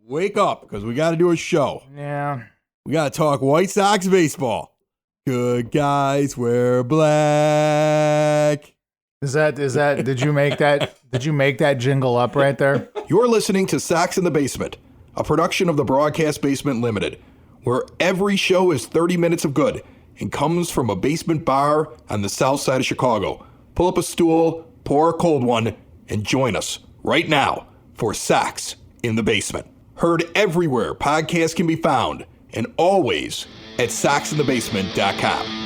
wake up, because we got to do a show. Yeah. We got to talk White Sox baseball. Good guys wear black. Did you make that jingle up right there? You're listening to Sox in the Basement, a production of the Broadcast Basement Limited, where every show is 30 minutes of good and comes from a basement bar on the south side of Chicago. Pull up a stool, pour a cold one, and join us right now for Sox in the Basement. Heard everywhere podcasts can be found, and always at soxinthebasement.com.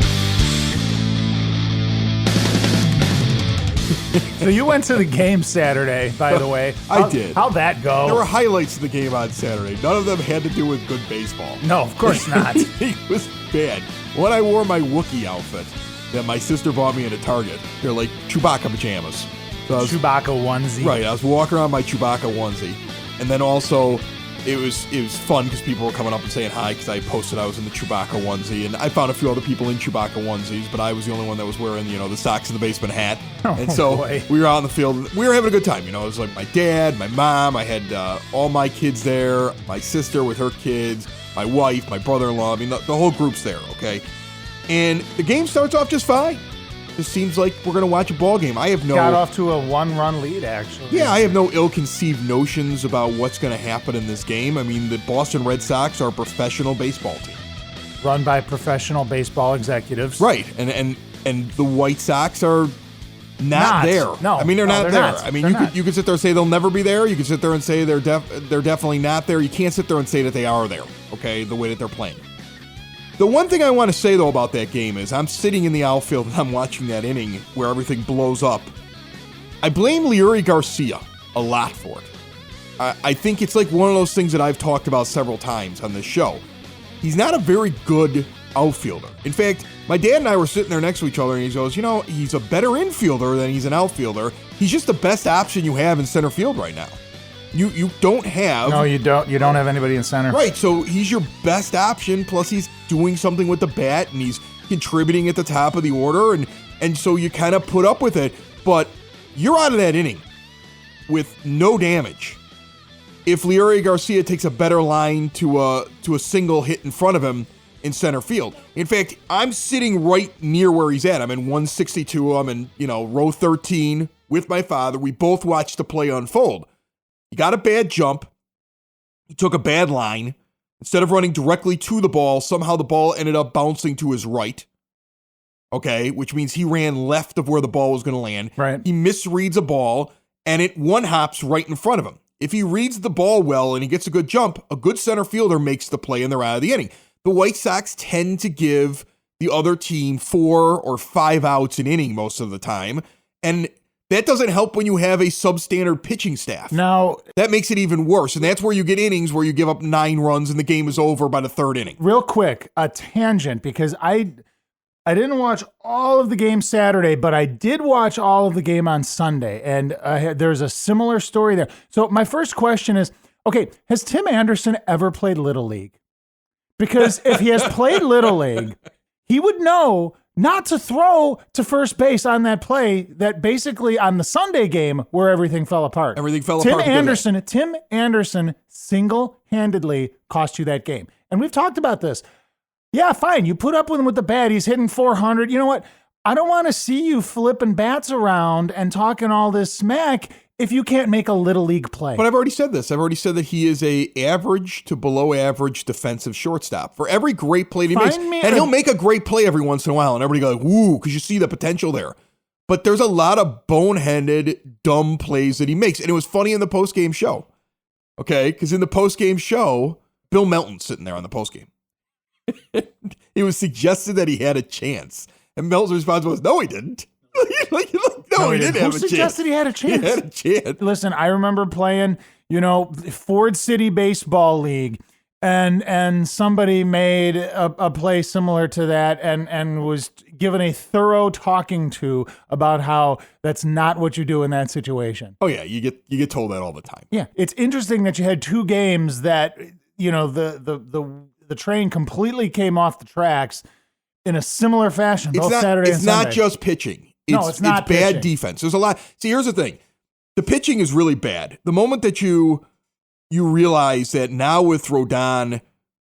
So you went to the game Saturday, by the way. I did. How'd that go? There were highlights of the game on Saturday. None of them had to do with good baseball. No, of course not. It was bad. When I wore my Wookiee outfit that my sister bought me at a Target, they're like Chewbacca pajamas. So Chewbacca onesie. Right, I was walking around my Chewbacca onesie. And then also, it was fun because people were coming up and saying hi because I posted I was in the Chewbacca onesie. And I found a few other people in Chewbacca onesies, but I was the only one that was wearing, the Sox in the Basement hat. And so we were out in the field. We were having a good time. It was like my dad, my mom. I had all my kids there, my sister with her kids, my wife, my brother-in-law. I mean, the whole group's there, okay? And the game starts off just fine. It seems like we're going to watch a ball game. I have no... Got off to a one-run lead, actually. Yeah, I have no ill-conceived notions about what's going to happen in this game. I mean, the Boston Red Sox are a professional baseball team. Run by professional baseball executives. Right, and the White Sox are not there. No, I mean, they're not there. Not. I mean, you could sit there and say they'll never be there. You could sit there and say they're definitely not there. You can't sit there and say that they are there, okay, the way that they're playing. The one thing I want to say, though, about that game is I'm sitting in the outfield and I'm watching that inning where everything blows up. I blame Leury Garcia a lot for it. I think it's like one of those things that I've talked about several times on this show. He's not a very good outfielder. In fact, my dad and I were sitting there next to each other and he goes, he's a better infielder than he's an outfielder. He's just the best option you have in center field right now. You don't have... No, you don't. You don't have anybody in center. Right, so he's your best option, plus he's doing something with the bat, and he's contributing at the top of the order, and so you kind of put up with it, but you're out of that inning with no damage. If Leury Garcia takes a better line to a single hit in front of him in center field. In fact, I'm sitting right near where he's at. I'm in 162. I'm in, row 13 with my father. We both watched the play unfold. He got a bad jump. He took a bad line. Instead of running directly to the ball, somehow the ball ended up bouncing to his right. Okay, which means he ran left of where the ball was going to land. Right. He misreads a ball, and it one-hops right in front of him. If he reads the ball well and he gets a good jump, a good center fielder makes the play and they're out of the inning. The White Sox tend to give the other team 4 or 5 outs an inning most of the time, and that doesn't help when you have a substandard pitching staff. Now, that makes it even worse, and that's where you get innings where you give up 9 runs and the game is over by the 3rd inning. Real quick, a tangent, because I didn't watch all of the game Saturday, but I did watch all of the game on Sunday, and there's a similar story there. So my first question is, okay, has Tim Anderson ever played Little League? Because if he has played Little League, he would know not to throw to first base on that play that basically on the Sunday game where everything fell apart. Everything fell apart. Tim Anderson single-handedly cost you that game. And we've talked about this. Yeah, fine. You put up with him with the bat. He's hitting 400. You know what? I don't want to see you flipping bats around and talking all this smack if you can't make a Little League play. But I've already said this. I've already said that he is a average to below average defensive shortstop. For every great play he makes, and he'll make a great play every once in a while, and everybody goes, woo, because you see the potential there. But there's a lot of boneheaded, dumb plays that he makes. And it was funny in the postgame show. Okay? Because in the postgame show, Bill Melton's sitting there on the postgame. It was suggested that he had a chance. And Melton's response was, no, he didn't. No, he didn't have a chance. Who suggested he had a chance? He had a chance. Listen, I remember playing, Ford City Baseball League, and somebody made a play similar to that and was given a thorough talking to about how that's not what you do in that situation. Oh yeah, you get told that all the time. Yeah, it's interesting that you had 2 games that the train completely came off the tracks in a similar fashion, both Saturday and Sunday. It's not just pitching. It's not It's bad pitching. defense. There's a lot. See, here's the thing. The pitching is really bad. The moment that you you realize that now with Rodon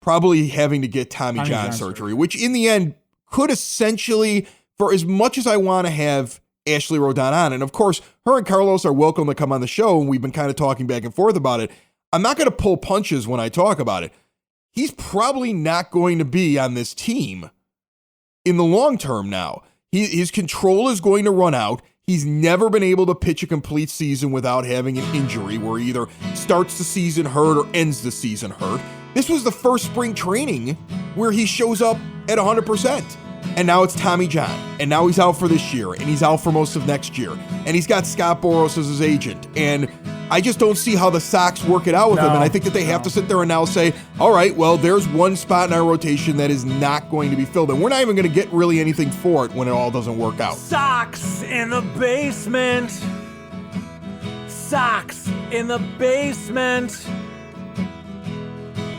probably having to get Tommy John surgery, which in the end could essentially, for as much as I want to have Ashley Rodon on, and of course, her and Carlos are welcome to come on the show, and we've been kind of talking back and forth about it. I'm not going to pull punches when I talk about it. He's probably not going to be on this team in the long term now. His control is going to run out. He's never been able to pitch a complete season without having an injury where he either starts the season hurt or ends the season hurt. This was the first spring training where he shows up at 100%. And now it's Tommy John. And now he's out for this year. And he's out for most of next year. And he's got Scott Boras as his agent. And I just don't see how the Sox work it out with him. And I think that they have to sit there and now say, all right, well, there's one spot in our rotation that is not going to be filled. And we're not even going to get really anything for it when it all doesn't work out. Sox in the basement. Sox in the basement.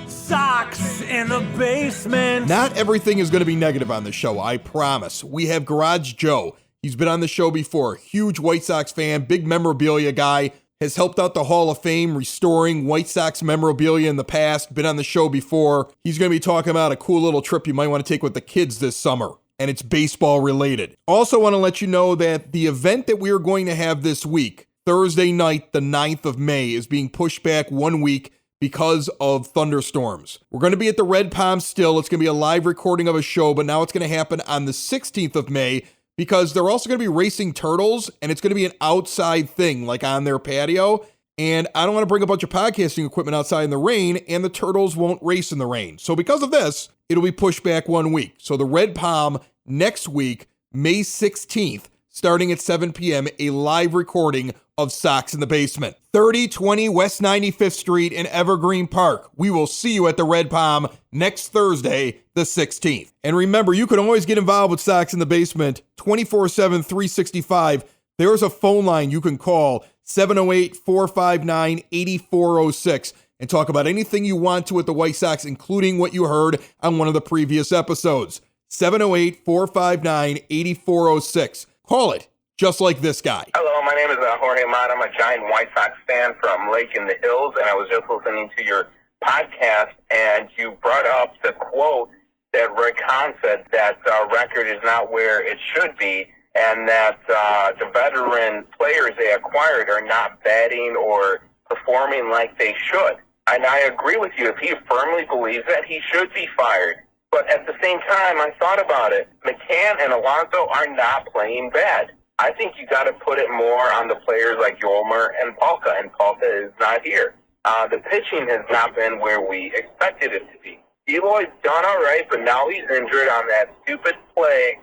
Sox in the basement. Not everything is going to be negative on the show, I promise. We have Garage Joe. He's been on the show before. Huge White Sox fan, big memorabilia guy. Has helped out the Hall of Fame restoring White Sox memorabilia in the past. Been on the show before. He's going to be talking about a cool little trip you might want to take with the kids this summer. And it's baseball related. Also want to let you know that the event that we are going to have this week, Thursday night, the 9th of May, is being pushed back 1 week because of thunderstorms. We're going to be at the Red Palm still. It's going to be a live recording of a show, but now it's going to happen on the 16th of May because they're also going to be racing turtles, and it's going to be an outside thing, like on their patio. And I don't want to bring a bunch of podcasting equipment outside in the rain, and the turtles won't race in the rain. So because of this, it'll be pushed back 1 week. So the Red Palm next week, May 16th, starting at 7 p.m., a live recording of Sox in the Basement. 3020 West 95th Street in Evergreen Park. We will see you at the Red Palm next Thursday, the 16th. And remember, you can always get involved with Sox in the Basement 24/7, 365. There's a phone line you can call, 708-459-8406, and talk about anything you want to with the White Sox, including what you heard on one of the previous episodes. 708-459-8406. Call it, just like this guy. Hello, my name is Jorge Mata. I'm a giant White Sox fan from Lake in the Hills, and I was just listening to your podcast, and you brought up the quote that Rick Hahn said that record is not where it should be, and that the veteran players they acquired are not batting or performing like they should. And I agree with you. If he firmly believes that, he should be fired. But at the same time, I thought about it. McCann and Alonso are not playing bad. I think you got to put it more on the players like Yolmer and Palka, and Palka is not here. The pitching has not been where we expected it to be. Eloy's done all right, but now he's injured on that stupid play.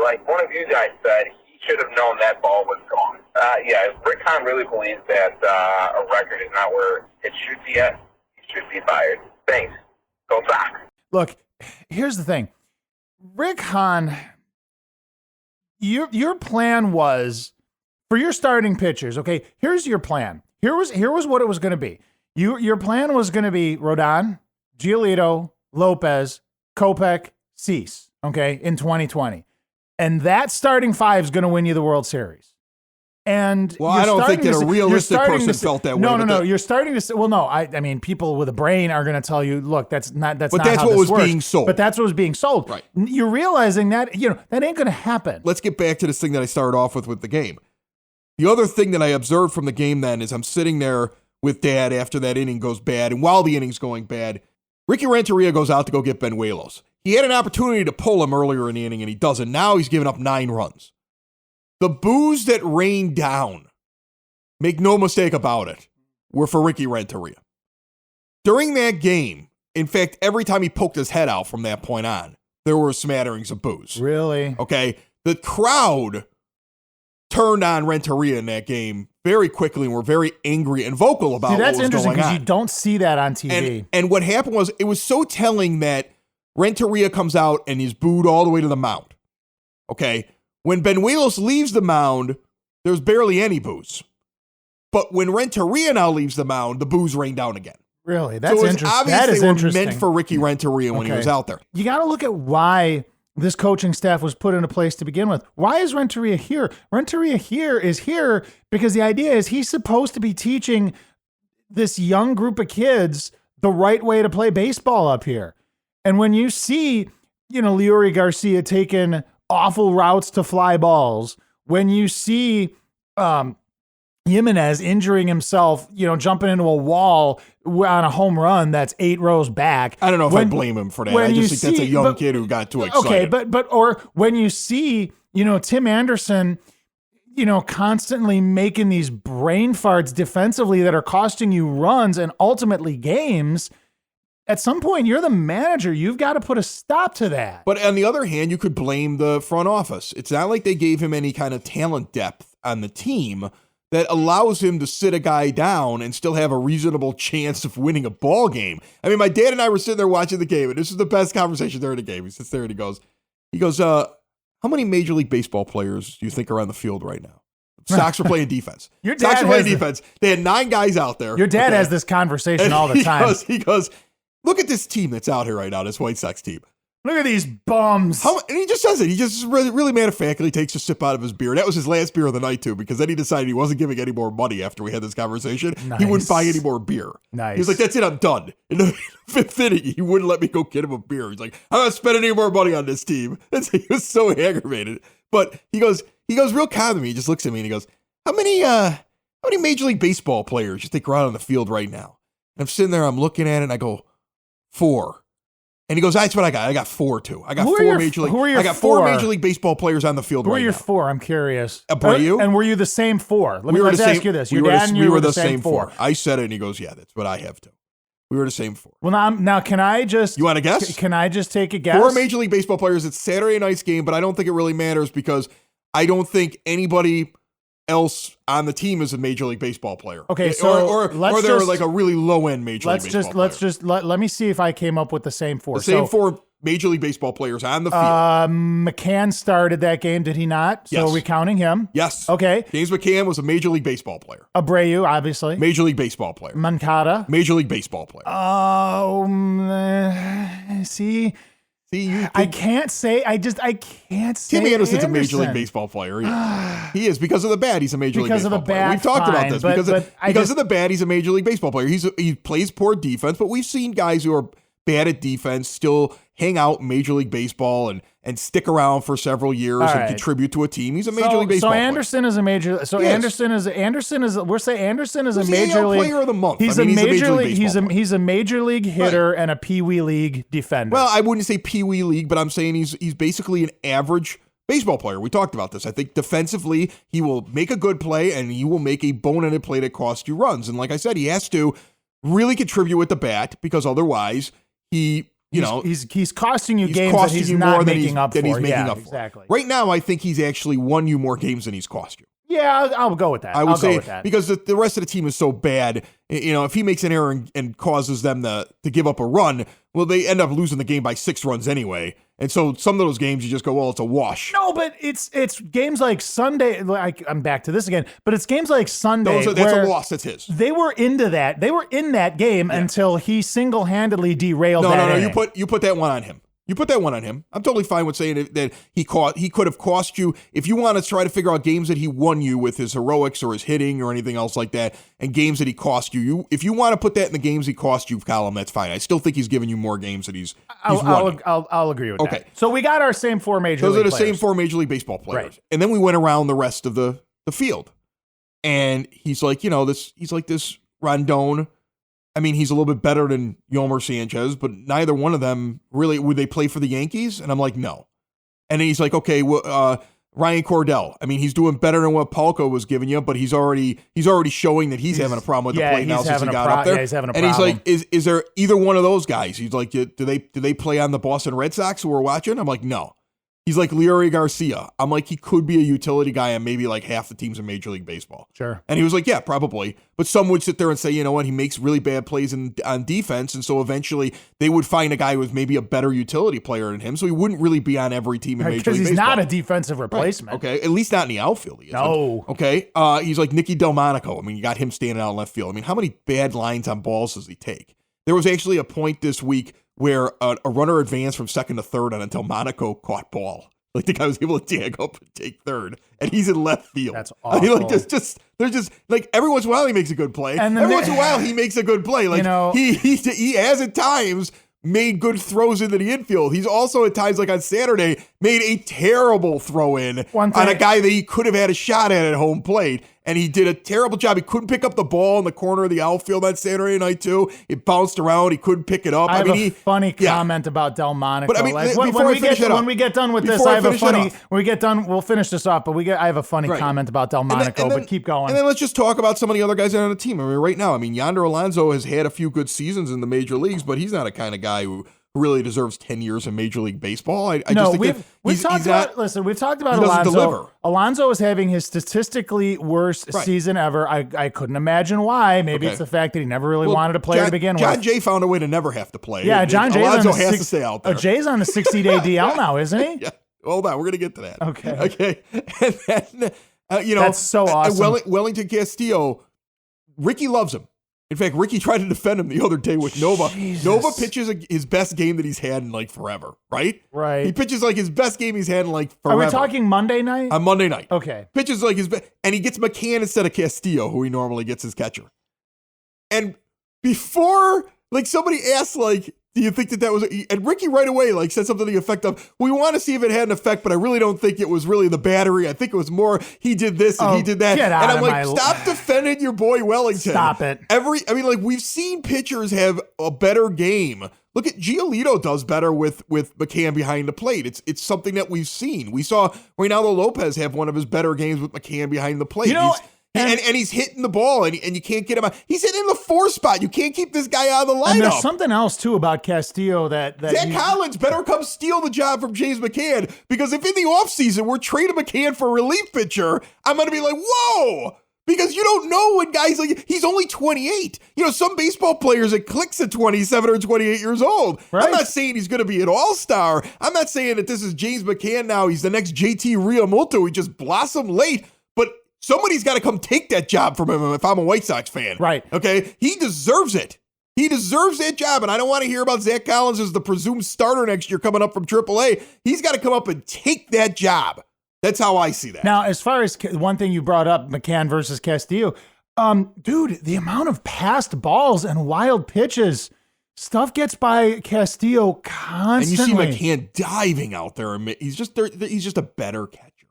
Like one of you guys said, he should have known that ball was gone. Yeah, if Rick Hahn really believes that a record is not where it should be at, he should be fired. Thanks. Go Sox. Look, here's the thing. Rick Hahn, your plan was for your starting pitchers. Okay, here's your plan. Here was what it was going to be. Your plan was going to be Rodon, Giolito, Lopez, Kopech, Cease. Okay, in 2020, and that starting five is going to win you the World Series. And well, I don't think that a realistic person felt that way. No. You're starting to say, well, no, I mean, people with a brain are going to tell you, look, that's not but that's how what this was works. being sold. But that's what was being sold. Right. You're realizing that, that ain't going to happen. Let's get back to this thing that I started off with the game. The other thing that I observed from the game then is I'm sitting there with Dad after that inning goes bad, and while the inning's going bad, Ricky Renteria goes out to go get Benuelos. He had an opportunity to pull him earlier in the inning, and he doesn't. Now he's given up 9 runs. The boos that rained down, make no mistake about it, were for Ricky Renteria. During that game, in fact, every time he poked his head out from that point on, there were smatterings of boos. Really? Okay? The crowd turned on Renteria in that game very quickly and were very angry and vocal about what was going on. That's interesting because you don't see that on TV. And what happened was, it was so telling that Renteria comes out and he's booed all the way to the mound. Okay? When Benuelos leaves the mound, there's barely any boos. But when Renteria now leaves the mound, the boos rain down again. Really? That's interesting. Obviously, that is they were interesting. meant for Ricky Renteria when he was out there. You got to look at why this coaching staff was put into place to begin with. Why is Renteria here? Renteria is here because the idea is he's supposed to be teaching this young group of kids the right way to play baseball up here. And when you see, Leury Garcia taking awful routes to fly balls, when you see Jimenez injuring himself, jumping into a wall on a home run that's 8 rows back. I don't know if I blame him for that. I just think that's a young kid who got too excited. Okay, or when you see, Tim Anderson, constantly making these brain farts defensively that are costing you runs and ultimately games, at some point you're the manager. You've got to put a stop to that. But on the other hand, you could blame the front office. It's not like they gave him any kind of talent depth on the team that allows him to sit a guy down and still have a reasonable chance of winning a ball game. I mean, my dad and I were sitting there watching the game, and this is the best conversation during the game. He sits there and he goes, how many Major League Baseball players do you think are on the field right now? Sox are playing defense. Sox are playing defense. They had 9 guys out there. Your dad has this conversation all the time. He goes, look at this team that's out here right now, this White Sox team. Look at these bums. And he just says it. He just really matter of factly takes a sip out of his beer. That was his last beer of the night, too, because then he decided he wasn't giving any more money after we had this conversation. Nice. He wouldn't buy any more beer. Nice. He was like, that's it, I'm done. In the 5th inning, he wouldn't let me go get him a beer. He's like, I'm not spending any more money on this team. And so he was so aggravated. But he goes real calm to me. He just looks at me and he goes, how many Major League Baseball players you think are out on the field right now? And I'm sitting there, I'm looking at it, and I go, 4. And he goes, that's what I got. I got 4 too. I got 4 Major League. I got 4 Major League Baseball players on the field right now. Who are your 4? I'm curious. Abreu? And were you the same 4? Let's ask you this. Your dad and you were the same 4. I said it, and he goes, yeah, that's what I have too. We were the same 4. Well, now can I just... You want to guess? Can I just take a guess? 4 Major League Baseball players. It's Saturday night's game, but I don't think it really matters because I don't think anybody else on the team is a Major League Baseball player. Okay, so or they're like a really low-end Major League Baseball player. Let me see if I came up with the same 4. The same 4 Major League Baseball players on the field. McCann started that game, did he not? So yes. are we counting him? Yes. Okay. James McCann was a Major League Baseball player. Abreu, obviously. Major League Baseball player. Moncada. Major League Baseball player. See, I can't say. I can't say. Tim Anderson's a Major League Baseball player. He is because of the bat. He's a Major League Baseball player. We've talked about this because of the bat. He's a Major League Baseball player. He plays poor defense, but we've seen guys who are bad at defense still hang out in Major League Baseball and stick around for several years and contribute to a team. He's a Major League Baseball player. So Anderson is a major. So Anderson is we're saying Anderson is a Major League player of the month. He's a Major League. He's a Major League hitter and a Pee Wee League defender. Well, I wouldn't say Pee Wee League, but I'm saying he's basically an average baseball player. We talked about this. I think defensively he will make a good play and he will make a boneheaded play that costs you runs. And like I said, he has to really contribute with the bat because otherwise he's costing you games that he's not making up for. Exactly. Right now, I think he's actually won you more games than he's cost you. Yeah, I'll go with that. I would say because the rest of the team is so bad. If he makes an error and causes them to give up a run, well, they end up losing the game by 6 runs anyway. And so some of those games you just go, well, it's a wash. No, but it's games like Sunday. I'm back to this again, but it's games like Sunday. That's a loss. That's his. They were into that. They were in that game until he single-handedly derailed that. No. You put that one on him. You put that one on him. I'm totally fine with saying that he could have cost you. If you want to try to figure out games that he won you with his heroics or his hitting or anything else like that, and games that he cost you, if you want to put that in the games he cost you column, that's fine. I still think he's given you more games that he's won. I'll agree with that. So we got our same 4 Major League players. Those are the same 4 Major League Baseball players. Right. And then we went around the rest of the field. And he's like, he's like this Rondon. I mean, he's a little bit better than Yolmer Sanchez, but neither one of them really, would they play for the Yankees? And I'm like, no. And then he's like, okay, well, Ryan Cordell. I mean, he's doing better than what Palco was giving you, but he's already showing that he's having a problem with the plate now since he got up there. Yeah, he's having a problem. And he's like, is there either one of those guys? He's like, do they play on the Boston Red Sox who we're watching? I'm like, no. He's like Leury Garcia. I'm like, he could be a utility guy on maybe like half the teams in Major League Baseball. Sure. And he was like, yeah, probably. But some would sit there and say, you know what, he makes really bad plays on defense. And so eventually they would find a guy who was maybe a better utility player than him. So he wouldn't really be on every team in Major League Baseball. Because he's not a defensive replacement. Right. Okay. At least not in the outfield. He isn't. No. Okay. He's like Nicky Delmonico. I mean, you got him standing out in left field. I mean, how many bad lines on balls does he take? There was actually a point this week where a runner advanced from second to third and until Delmonico caught ball. Like the guy was able to tag up and take third, and he's in left field. That's I mean, like awful. there's just like every once in a while he makes a good play. And Every then once in a while he makes a good play. Like he has at times made good throws into the infield. He's also at times, like on Saturday, made a terrible throw in on a guy that he could have had a shot at home plate. And he did a terrible job. He couldn't pick up the ball in the corner of the outfield on Saturday night, too. It bounced around. He couldn't pick it up. I have a funny comment about Delmonico. But I mean, when we get done with this, I have a funny. When we get done, we'll finish this off. But I have a funny comment about Delmonico. But keep going. And then let's just talk about some of the other guys on the team. I mean, right now, Yonder Alonso has had a few good seasons in the major leagues, but he's not a kind of guy who really deserves 10 years in Major League Baseball. We've talked about Alonso. Deliver. Alonso is having his statistically worst season ever. I couldn't imagine why. Maybe it's the fact that he never really wanted to play to begin with. John Jay found a way to never have to play. Yeah, John Jay Alonso has to stay out there. Jay's on the 60-day DL now, isn't he? Yeah. Hold on, we're gonna get to that. Okay. And then that's so awesome. Wellington Castillo, Ricky loves him. In fact, Ricky tried to defend him the other day with Nova. Jesus. Nova pitches his best game that he's had in like forever, right? Right. He pitches like his best game he's had in like forever. Are we talking Monday night? On Monday night. Okay. Pitches like his best, and he gets McCann instead of Castillo, who he normally gets as catcher. And before, like, somebody asked, like, do you think that was, and Ricky right away, like, said something to the effect of, we want to see if it had an effect, but I really don't think it was really the battery. I think it was more, he did this and he did that. Get out and I'm of like, stop defending your boy Wellington. Stop it. We've seen pitchers have a better game. Look at Giolito does better with McCann behind the plate. It's something that we've seen. We saw Reynaldo Lopez have one of his better games with McCann behind the plate. And he's hitting the ball, and you can't get him out. He's hitting in the 4 spot. You can't keep this guy out of the lineup. And there's something else, too, about Castillo that Zach Collins better come steal the job from James McCann, because if in the offseason we're trading McCann for a relief pitcher, I'm going to be like, whoa, because you don't know when guys like, he's only 28. Some baseball players, it clicks at 27 or 28 years old. Right. I'm not saying he's going to be an all-star. I'm not saying that this is James McCann now. He's the next JT Realmuto. He just blossomed late, but somebody's got to come take that job from him if I'm a White Sox fan. Right. Okay? He deserves it. He deserves that job, and I don't want to hear about Zach Collins as the presumed starter next year coming up from AAA. He's got to come up and take that job. That's how I see that. Now, as far as one thing you brought up, McCann versus Castillo, dude, the amount of passed balls and wild pitches, stuff gets by Castillo constantly. And you see McCann diving out there. He's just a better catcher.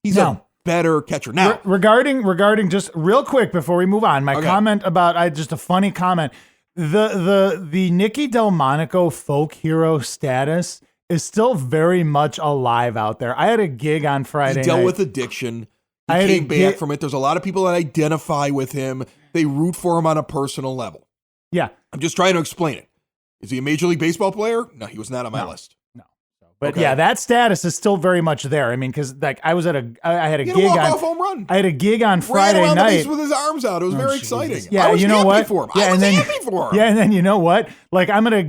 He's a better catcher. Now, regarding just real quick before we move on, my comment about just a funny comment. The Nicky Delmonico folk hero status is still very much alive out there. I had a gig on Friday. He dealt with addiction. He came back from it. There's a lot of people that identify with him. They root for him on a personal level. Yeah. I'm just trying to explain it. Is he a Major League Baseball player? No, he was not on my list. But yeah, that status is still very much there. I mean, because like I had a gig on home run. I had a gig on Friday ran around night the base with his arms out. It was very exciting. Yeah, I was happy what? for him. Yeah, I was happy for him. Yeah, and then you know what? Like I'm gonna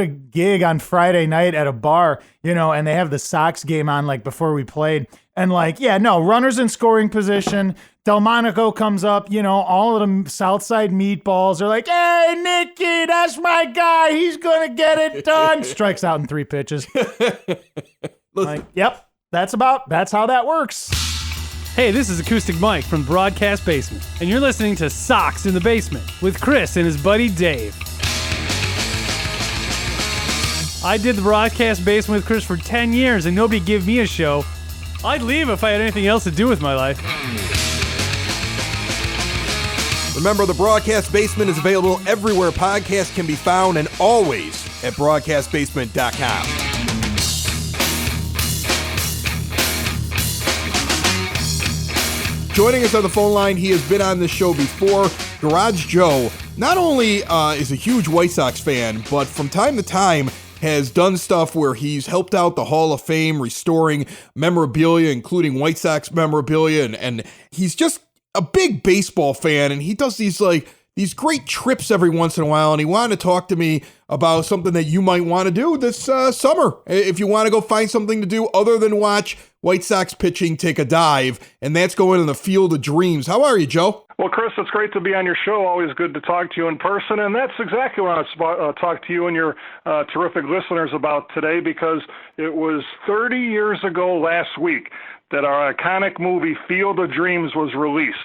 gig on Friday night at a bar, and they have the Sox game on like before we played, and runners in scoring position. Delmonico comes up, all of them Southside meatballs are like, hey, Nicky, that's my guy. He's going to get it done. Strikes out in 3 pitches. Like, yep, that's how that works. Hey, this is Acoustic Mike from Broadcast Basement, and you're listening to Sox in the Basement with Chris and his buddy Dave. I did the Broadcast Basement with Chris for 10 years, and nobody gave me a show. I'd leave if I had anything else to do with my life. Remember, the Broadcast Basement is available everywhere podcasts can be found and always at broadcastbasement.com. Joining us on the phone line, he has been on this show before. Garage Joe not only is a huge White Sox fan, but from time to time has done stuff where he's helped out the Hall of Fame, restoring memorabilia, including White Sox memorabilia, and he's just a big baseball fan, and he does these great trips every once in a while, and he wanted to talk to me about something that you might want to do this summer. If you want to go find something to do other than watch White Sox pitching take a dive, and that's going in the Field of Dreams. How are you, Joe? Well, Chris, it's great to be on your show. Always good to talk to you in person. And that's exactly what I want to talk to you and your terrific listeners about today, because it was 30 years ago last week that our iconic movie Field of Dreams was released.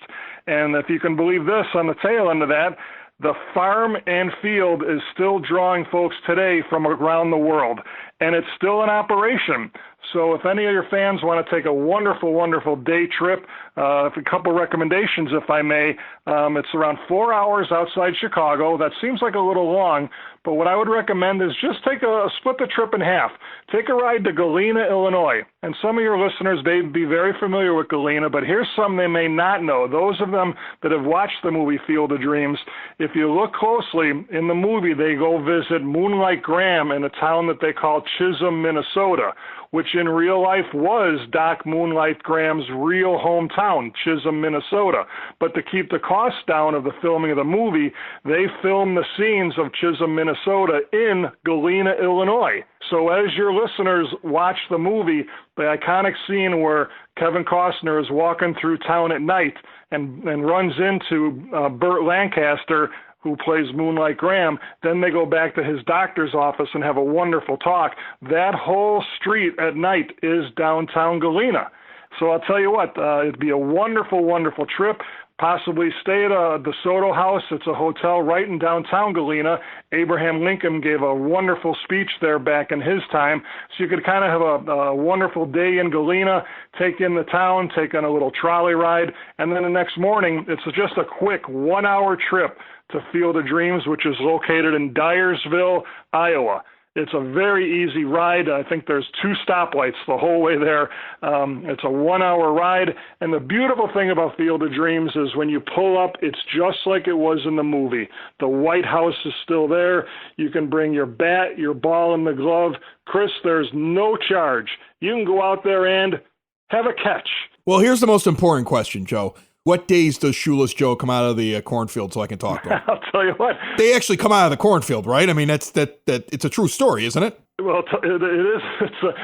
And if you can believe this, on the tail end of that, the farm and field is still drawing folks today from around the world, and it's still in operation. So if any of your fans want to take a wonderful, wonderful day trip, a couple recommendations, if I may. It's around 4 hours outside Chicago. That seems like a little long, but what I would recommend is just split the trip in half. Take a ride to Galena, Illinois. And some of your listeners may be very familiar with Galena, but here's something they may not know. Those of them that have watched the movie Field of Dreams, if you look closely, in the movie they go visit Moonlight Graham in a town that they call Chisholm, Minnesota, which in real life was Doc Moonlight Graham's real hometown, Chisholm, Minnesota. But to keep the costs down of the filming of the movie, they filmed the scenes of Chisholm, Minnesota in Galena, Illinois. So as your listeners watch the movie, the iconic scene where Kevin Costner is walking through town at night and runs into Burt Lancaster, who plays Moonlight Graham, then they go back to his doctor's office and have a wonderful talk. That whole street at night is downtown Galena. So I'll tell you what, it'd be a wonderful, wonderful trip. Possibly stay at the DeSoto House. It's a hotel right in downtown Galena. Abraham Lincoln gave a wonderful speech there back in his time. So you could kind of have a wonderful day in Galena, take in the town, take on a little trolley ride, and then the next morning, it's just a quick 1 hour trip to Field of Dreams, which is located in Dyersville, Iowa. It's a very easy ride. I think there's 2 stoplights the whole way there. It's a 1 hour ride. And the beautiful thing about Field of Dreams is when you pull up, it's just like it was in the movie. The White House is still there. You can bring your bat, your ball, and the glove. Chris, there's no charge. You can go out there and have a catch. Well, here's the most important question, Joe. What days does Shoeless Joe come out of the cornfield so I can talk to him? I'll tell you what. They actually come out of the cornfield, right? I mean, it's a true story, isn't it? Well, it is.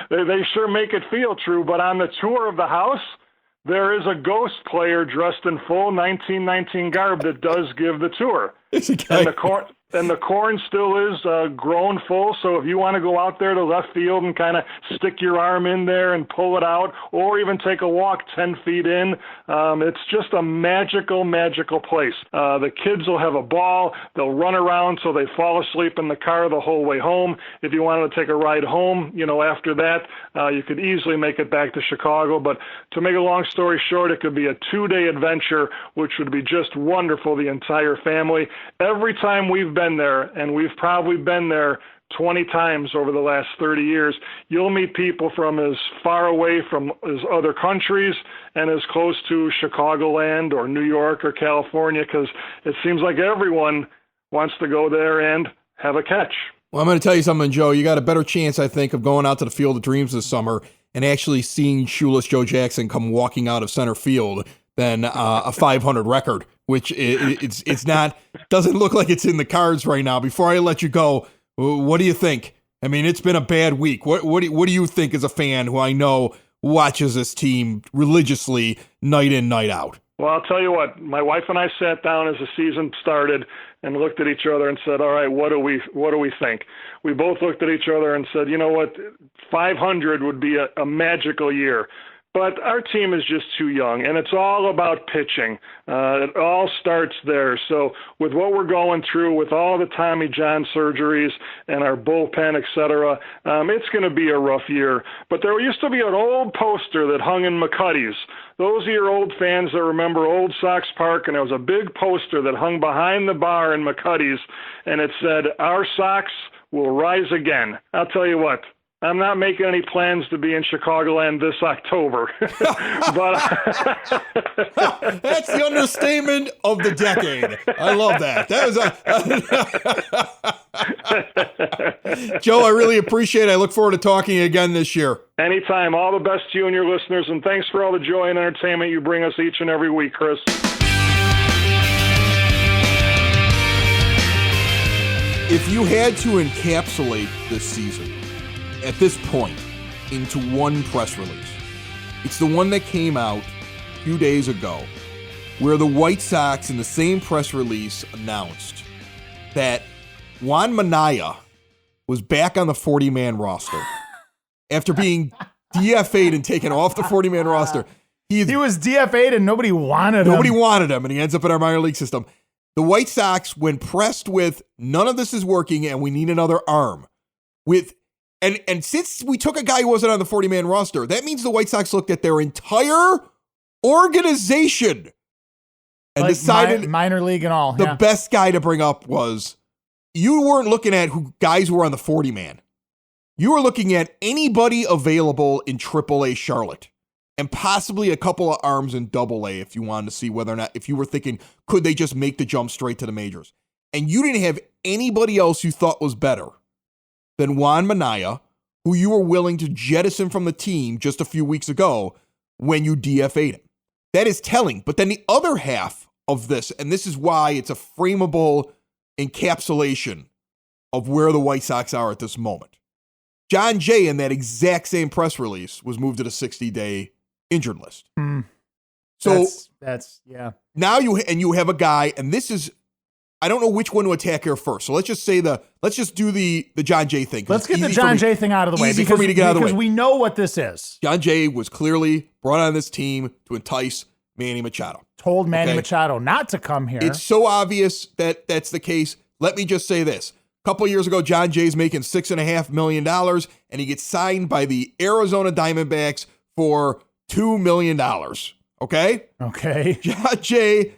They sure make it feel true. But on the tour of the house, there is a ghost player dressed in full 1919 garb that does give the tour. And the corn still is grown full, so if you want to go out there to left field and kind of stick your arm in there and pull it out, or even take a walk 10 feet in, it's just a magical, magical place. The kids will have a ball. They'll run around so they fall asleep in the car the whole way home. If you wanted to take a ride home, after that, you could easily make it back to Chicago. But to make a long story short, it could be a 2-day adventure, which would be just wonderful, the entire family. Every time we've been there, and we've probably been there 20 times over the last 30 years, you'll meet people from as far away from as other countries and as close to Chicagoland or New York or California, because it seems like everyone wants to go there and have a catch. Well, I'm going to tell you something, Joe. You got a better chance, I think, of going out to the Field of Dreams this summer and actually seeing Shoeless Joe Jackson come walking out of center field than a 500 record, which it's not, doesn't look like it's in the cards right now. Before I let you go, what do you think? I mean, it's been a bad week. What do you think as a fan who I know watches this team religiously night in, night out? Well, I'll tell you what, my wife and I sat down as the season started and looked at each other and said, all right, what do we think? We both looked at each other and said, you know what, 500 would be a magical year. But our team is just too young, and it's all about pitching. It all starts there. So with what we're going through, with all the Tommy John surgeries and our bullpen, et cetera, it's going to be a rough year. But there used to be an old poster that hung in McCuddy's. Those of your old fans that remember Old Sox Park, and there was a big poster that hung behind the bar in McCuddy's, and it said, "Our Sox will rise again." I'll tell you what. I'm not making any plans to be in Chicagoland this October. But that's the understatement of the decade. I love that. That was Joe, I really appreciate it. I look forward to talking again this year. Anytime. All the best to you and your listeners, and thanks for all the joy and entertainment you bring us each and every week, Chris. If you had to encapsulate this season at this point into one press release, it's the one that came out a few days ago where the White Sox in the same press release announced that Juan Minaya was back on the 40-man roster after being DFA'd and taken off the 40-man roster. He was DFA'd and nobody wanted him. Nobody wanted him, and he ends up in our minor league system. The White Sox, when pressed with none of this is working and we need another arm, and since we took a guy who wasn't on the 40-man roster, that means the White Sox looked at their entire organization and like decided minor league and all. The best guy to bring up was, you weren't looking at guys who were on the 40-man. You were looking at anybody available in AAA Charlotte and possibly a couple of arms in AA if you wanted to see whether or not, if you were thinking, could they just make the jump straight to the majors? And you didn't have anybody else you thought was better than Juan Minaya, who you were willing to jettison from the team just a few weeks ago when you DFA'd him. That is telling. But then the other half of this, and this is why it's a frameable encapsulation of where the White Sox are at this moment. John Jay, in that exact same press release, was moved to the 60-day injured list. So that's now you have a guy, and this is, I don't know which one to attack here first. So let's just do the John Jay thing. Let's get the John Jay thing out of the way. Easy for me to get out of the way. Because we know what this is. John Jay was clearly brought on this team to entice Manny Machado. Told Manny Machado not to come here. It's so obvious that that's the case. Let me just say this. A couple of years ago, John Jay's making $6.5 million, and he gets signed by the Arizona Diamondbacks for $2 million. Okay? Okay. John Jay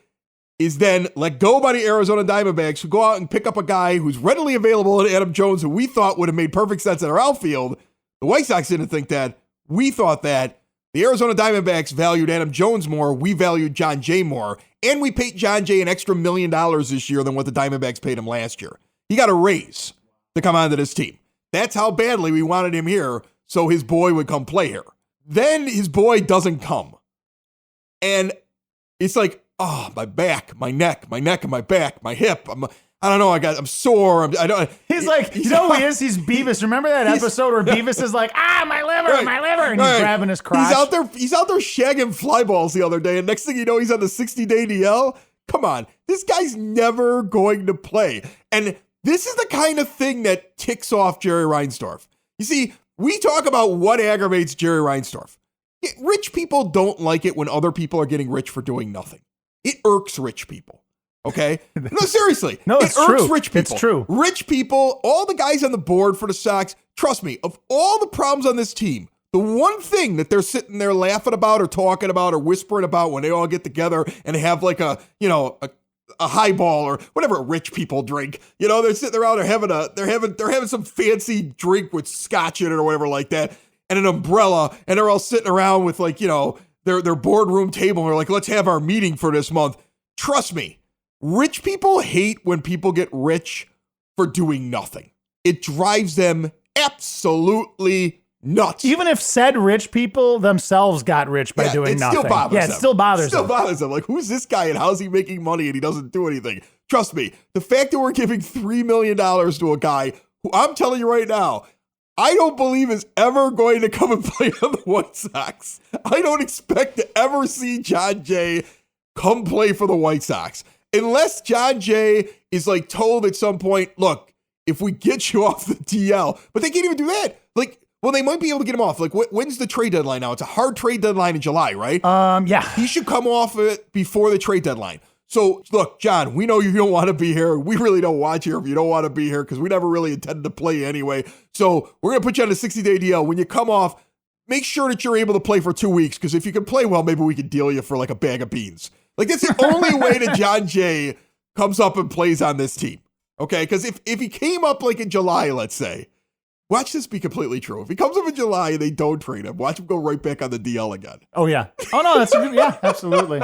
is then let go by the Arizona Diamondbacks, who go out and pick up a guy who's readily available in Adam Jones, who we thought would have made perfect sense in our outfield. The White Sox didn't think that. We thought that. The Arizona Diamondbacks valued Adam Jones more. We valued John Jay more. And we paid John Jay an extra $1 million this year than what the Diamondbacks paid him last year. He got a raise to come onto this team. That's how badly we wanted him here, so his boy would come play here. Then his boy doesn't come. And it's like, oh, my back, my neck, and my back, my hip. I don't know. I'm sore. He's like, you know who he is? He's Beavis. Remember that episode where Beavis is like, my liver, and he's grabbing his crotch. He's out there shagging fly balls the other day, and next thing you know, he's on the 60-day DL. Come on, this guy's never going to play. And this is the kind of thing that ticks off Jerry Reinsdorf. You see, we talk about what aggravates Jerry Reinsdorf. Rich people don't like it when other people are getting rich for doing nothing. It irks rich people. Okay? No, seriously. No, it irks rich people. It's true. Rich people, all the guys on the board for the Sox, trust me, of all the problems on this team, the one thing that they're sitting there laughing about or talking about or whispering about when they all get together and have like a highball or whatever rich people drink, they're sitting around, they're having some fancy drink with scotch in it or whatever like that, and an umbrella, and they're all sitting around with their boardroom table, and they're like, let's have our meeting for this month. Trust me, rich people hate when people get rich for doing nothing. It drives them absolutely nuts. Even if said rich people themselves got rich by doing nothing. Still bothers them. It still bothers them. Still bothers them. Like, who's this guy and how's he making money and he doesn't do anything? Trust me, the fact that we're giving $3 million to a guy who I'm telling you right now, I don't believe is ever going to come and play on the White Sox. I don't expect to ever see John Jay come play for the White Sox. Unless John Jay is told at some point, look, if we get you off the DL, but they can't even do that. They might be able to get him off. When's the trade deadline now? It's a hard trade deadline in July, right? Yeah. He should come off it before the trade deadline. So, look, John, we know you don't want to be here. We really don't want you if you don't want to be here because we never really intended to play you anyway. So, we're going to put you on a 60-day DL. When you come off, make sure that you're able to play for 2 weeks because if you can play well, maybe we can deal you for a bag of beans. That's the only way that John Jay comes up and plays on this team. Okay? Because if he came up in July, let's say, watch this be completely true. If he comes up in July and they don't trade him, watch him go right back on the DL again. Oh, yeah. Oh, no, that's yeah, absolutely.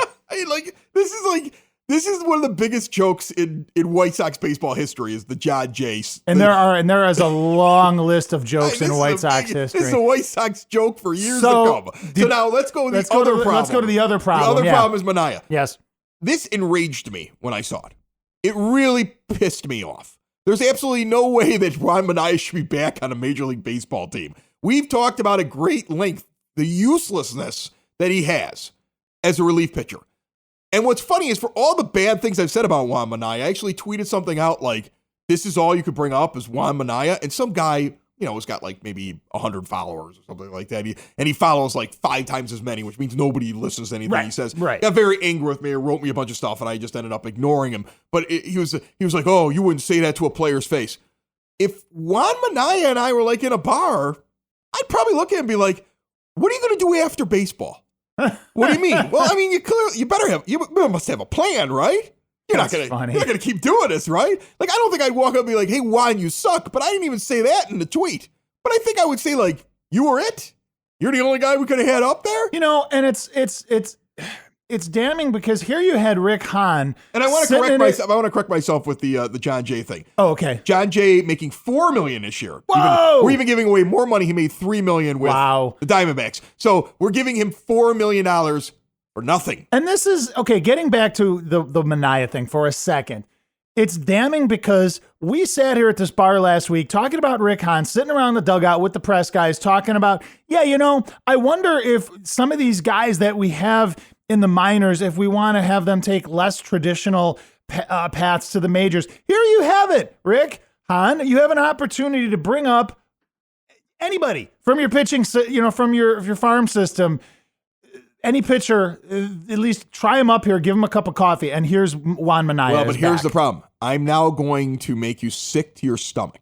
This is one of the biggest jokes in White Sox baseball history is the John Jay. And there is a long list of jokes in White Sox history. This is a White Sox joke for years to come. So now let's go to the other problem. Let's go to the other problem. The other problem is Minaya. Yes. This enraged me when I saw it. It really pissed me off. There's absolutely no way that Juan Minaya should be back on a Major League Baseball team. We've talked about at great length the uselessness that he has as a relief pitcher. And what's funny is for all the bad things I've said about Juan Minaya, I actually tweeted something out like, this is all you could bring up is Juan Minaya. And some guy, has got like maybe 100 followers or something like that. He follows like 5 times as many, which means nobody listens to anything he says. Right. Got very angry with me or wrote me a bunch of stuff, and I just ended up ignoring him. But he was like, oh, you wouldn't say that to a player's face. If Juan Minaya and I were like in a bar, I'd probably look at him and be like, what are you going to do after baseball? What do you mean? Well, I mean, you must have a plan, right? You're not gonna keep doing this, right? Like, I don't think I'd walk up and be like, hey, Juan, you suck. But I didn't even say that in the tweet. But I think I would say, like, you were it. You're the only guy we could have had up there. And it's damning because here you had Rick Hahn. And I want to correct myself. I want to correct myself with the John Jay thing. Oh, okay. John Jay making $4 million this year. Whoa! We're even giving away more money. He made $3 million with the Diamondbacks. So we're giving him $4 million for nothing. And this is okay. Getting back to the Minaya thing for a second. It's damning because we sat here at this bar last week talking about Rick Hahn, sitting around the dugout with the press guys talking about, I wonder if some of these guys that we have in the minors, if we want to have them take less traditional paths to the majors. Here you have it, Rick Hahn. You have an opportunity to bring up anybody from your pitching, from your farm system. Any pitcher, at least try him up here, give him a cup of coffee, and here's Juan Minaya. Well, but here's the problem. I'm now going to make you sick to your stomach.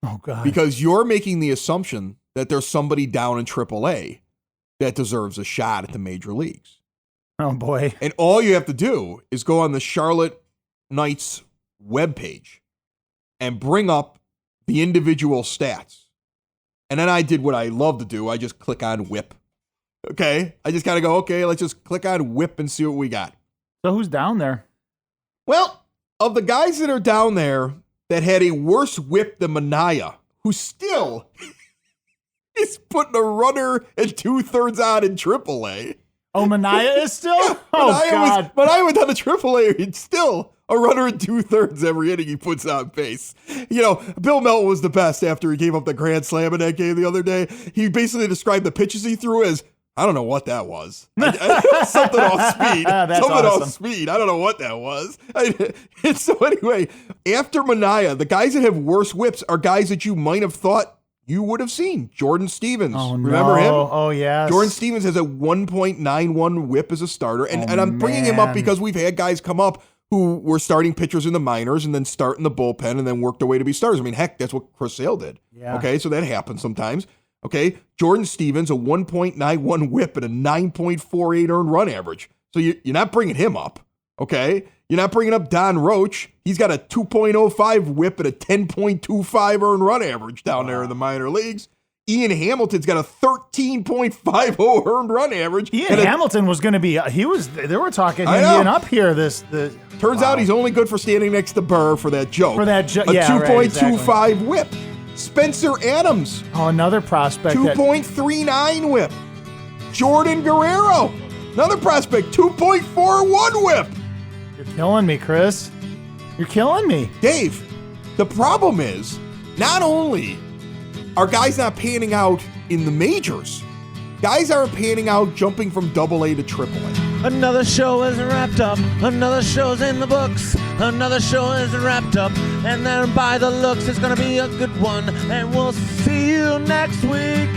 Oh, God. Because you're making the assumption that there's somebody down in AAA that deserves a shot at the major leagues. Oh, boy. And all you have to do is go on the Charlotte Knights webpage and bring up the individual stats. And then I did what I love to do. I just click on whip. Okay, I just got to go, okay, let's just click on whip and see what we got. So who's down there? Well, of the guys that are down there that had a worse whip than Minaya, who still is putting a runner and 2/3 out in AAA. Oh, Minaya is still? Yeah, God. Minaya went down to AAA, and still a runner and 2/3 every inning he puts on base. Bill Melton was the best after he gave up the grand slam in that game the other day. He basically described the pitches he threw as, I don't know what that was. Something off speed. Off speed. I don't know what that was. And so anyway, after Minaya, the guys that have worse whips are guys that you might have thought you would have seen. Jordan Stevens. Oh, Remember him? Oh, yes. Jordan Stevens has a 1.91 whip as a starter. And I'm bringing him up because we've had guys come up who were starting pitchers in the minors and then start in the bullpen and then worked their way to be starters. I mean, heck, that's what Chris Sale did. Yeah. Okay, so that happens sometimes. Okay, Jordan Stevens, a 1.91 whip and a 9.48 earned run average. So you're not bringing him up, okay? You're not bringing up Don Roach. He's got a 2.05 whip and a 10.25 earned run average down there in the minor leagues. Ian Hamilton's got a 13.50 earned run average. Ian Hamilton was going to be, they were talking him being up here. Turns out he's only good for standing next to Burr for that joke. A 2.25 whip. Spencer Adams. Oh, another prospect. 2.39 whip. Jordan Guerrero. Another prospect. 2.41 whip. You're killing me, Chris. You're killing me. Dave, the problem is not only are guys not panning out in the majors, guys aren't panning out jumping from AA to AAA. Another show is wrapped up. Another show's in the books. Another show is wrapped up. And then by the looks, it's going to be a good one. And we'll see you next week.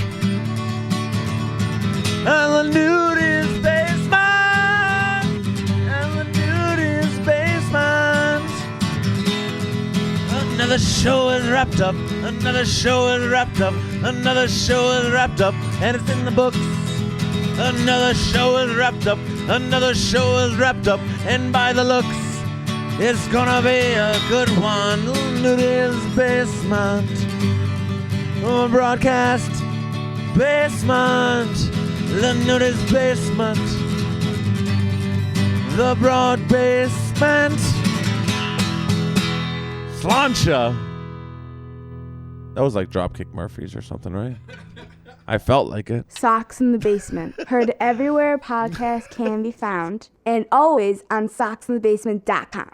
And the nude is basement. And the nude is basement. Another show is wrapped up. Another show is wrapped up. Another show is wrapped up. And it's in the books. Another show is wrapped up. Another show is wrapped up. And by the looks, it's gonna be a good one. Nudie's Basement. Broadcast Basement. The Nudie's Basement. The Broad Basement. Slancha. That was like Dropkick Murphys or something, right? I felt like it. Sox in the Basement. Heard everywhere podcasts can be found. And always on soxinthebasement.com.